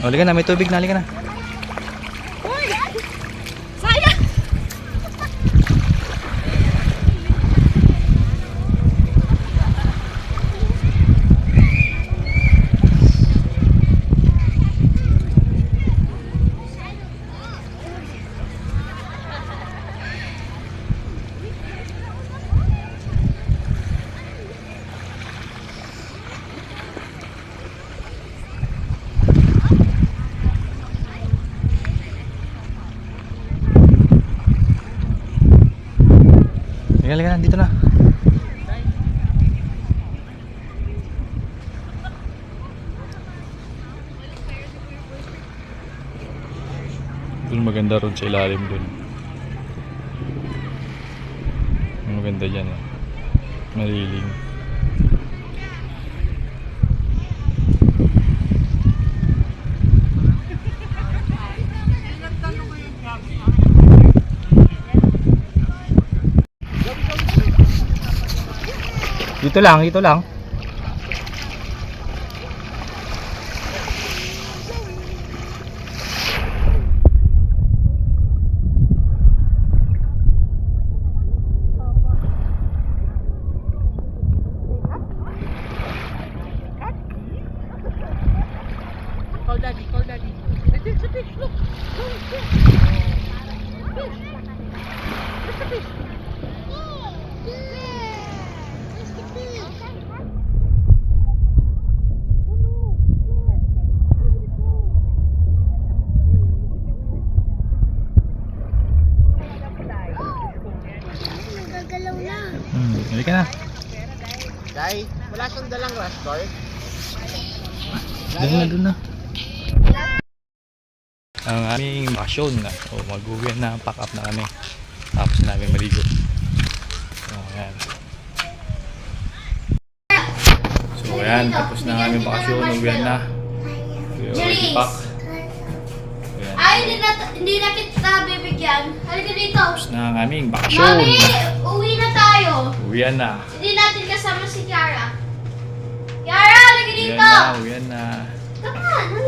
Halika na, may tubig na, halika na. Uy! Sayang! Halika na, dito na. Dun maganda ron sa ilalim dun. Maganda dyan, oh. Maliling. Dito lang, dito lang. Call daddy, call daddy. It's a fish, look. Look, fish. Fish. It's a fish. Gagalaw na. Halika na. Day, wala kang dalang rastor? Doon na, doon na. Ang aming bakasyon na. O, mag-uwi na, pack up na kami. Tapos na namin maligo. So, ayan. So, ayan. Tapos na aming bakasyon. Uwian na. We already pack. Ayan. Ay, hindi na kita bibigyan. Halika dito. Tapos na ang aming bakasyon. Mami, uwi na tayo. Uwian na. Hindi natin kasama si Kiara. Kiara, halika Uwian dito. na, uwian na. Come on,